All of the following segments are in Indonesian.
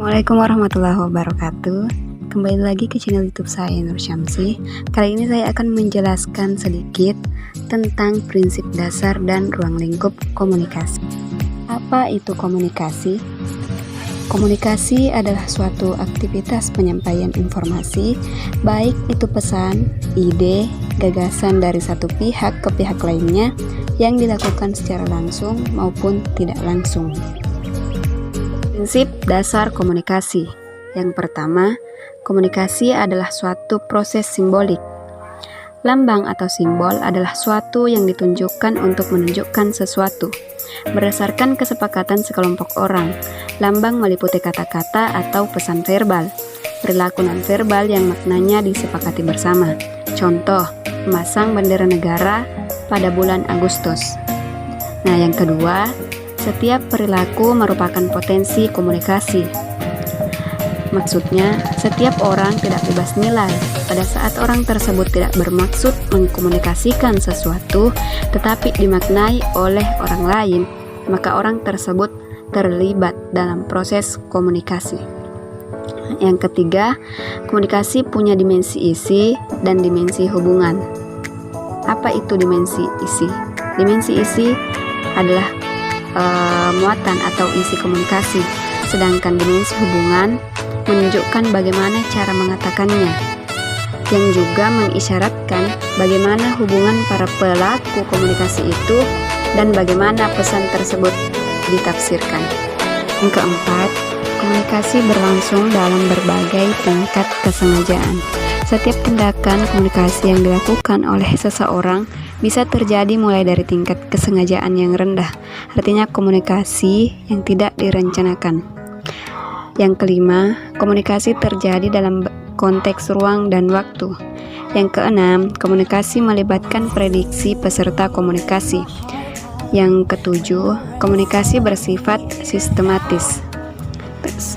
Assalamualaikum warahmatullahi wabarakatuh. Kembali lagi ke channel YouTube saya, Nur Syamsi. Kali ini saya akan menjelaskan sedikit tentang prinsip dasar dan ruang lingkup komunikasi. Apa itu komunikasi? Komunikasi adalah suatu aktivitas penyampaian informasi, baik itu pesan, ide, gagasan dari satu pihak ke pihak lainnya yang dilakukan secara langsung maupun tidak langsung. Prinsip dasar komunikasi. Yang pertama, komunikasi adalah suatu proses simbolik. Lambang atau simbol adalah suatu yang ditunjukkan untuk menunjukkan sesuatu. Berdasarkan kesepakatan sekelompok orang, lambang meliputi kata-kata atau pesan verbal, perilaku non-verbal yang maknanya disepakati bersama. Contoh, memasang bendera negara pada bulan Agustus. Nah, yang kedua, setiap perilaku merupakan potensi komunikasi. Maksudnya, setiap orang tidak bebas nilai. Pada saat orang tersebut tidak bermaksud mengkomunikasikan sesuatu, tetapi dimaknai oleh orang lain, maka orang tersebut terlibat dalam proses komunikasi. Yang ketiga, komunikasi punya dimensi isi dan dimensi hubungan. Apa itu dimensi isi? Dimensi isi adalah muatan atau isi komunikasi, sedangkan dimensi hubungan menunjukkan bagaimana cara mengatakannya, yang juga mengisyaratkan bagaimana hubungan para pelaku komunikasi itu dan bagaimana pesan tersebut ditafsirkan. Yang keempat, komunikasi berlangsung dalam berbagai tingkat kesengajaan. Setiap tindakan komunikasi yang dilakukan oleh seseorang bisa terjadi mulai dari tingkat kesengajaan yang rendah, artinya komunikasi yang tidak direncanakan. Yang kelima, komunikasi terjadi dalam konteks ruang dan waktu. Yang keenam, komunikasi melibatkan prediksi peserta komunikasi. Yang ketujuh, komunikasi bersifat sistematis.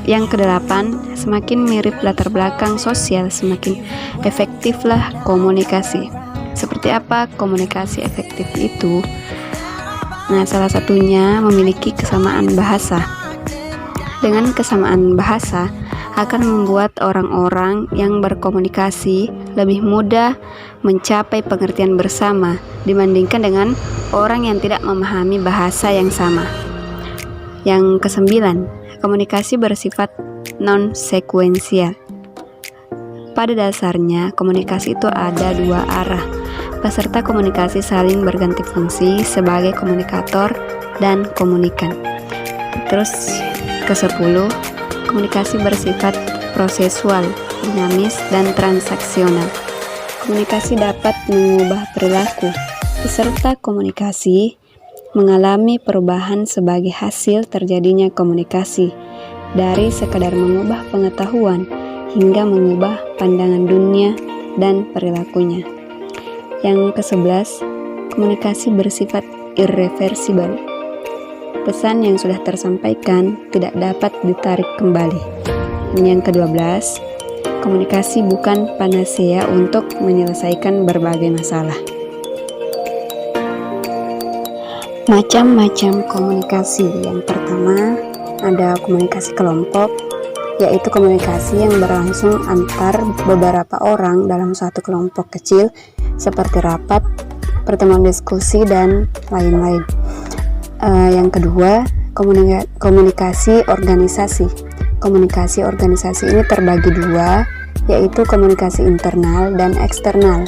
Yang kedelapan, semakin mirip latar belakang sosial, semakin efektiflah komunikasi. Seperti apa komunikasi efektif itu? Nah, salah satunya memiliki kesamaan bahasa. Dengan kesamaan bahasa akan membuat orang-orang yang berkomunikasi lebih mudah mencapai pengertian bersama dibandingkan dengan orang yang tidak memahami bahasa yang sama. Yang kesembilan, komunikasi bersifat non-sekuensial. Pada dasarnya, komunikasi itu ada dua arah. Peserta komunikasi saling berganti fungsi sebagai komunikator dan komunikan. Terus ke-10, komunikasi bersifat prosesual, dinamis, dan transaksional. Komunikasi dapat mengubah perilaku. Peserta komunikasi mengalami perubahan sebagai hasil terjadinya komunikasi, dari sekadar mengubah pengetahuan hingga mengubah pandangan dunia dan perilakunya. Yang ke-11, komunikasi bersifat irreversibel. Pesan yang sudah tersampaikan tidak dapat ditarik kembali. Yang ke-12, komunikasi bukan panacea untuk menyelesaikan berbagai masalah. Macam-macam komunikasi. Yang pertama, ada komunikasi kelompok, yaitu komunikasi yang berlangsung antar beberapa orang dalam suatu kelompok kecil seperti rapat, pertemuan diskusi, dan lain-lain. Yang kedua, komunikasi organisasi. Komunikasi organisasi ini terbagi dua, yaitu komunikasi internal dan eksternal.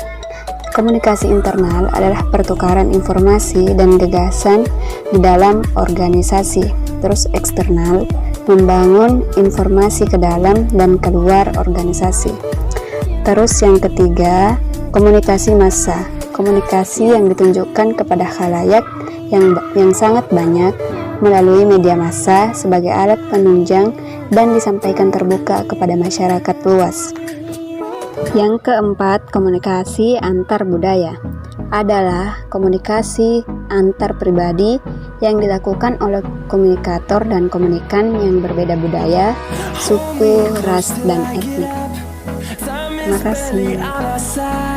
Komunikasi internal adalah pertukaran informasi dan gagasan di dalam organisasi. Terus eksternal, membangun informasi ke dalam dan keluar organisasi. Terus yang ketiga, komunikasi massa. Komunikasi yang ditunjukkan kepada khalayak yang sangat banyak melalui media massa sebagai alat penunjang dan disampaikan terbuka kepada masyarakat luas. Yang keempat, komunikasi antar budaya adalah komunikasi antar pribadi yang dilakukan oleh komunikator dan komunikan yang berbeda budaya, suku, ras, dan etnik. Terima kasih.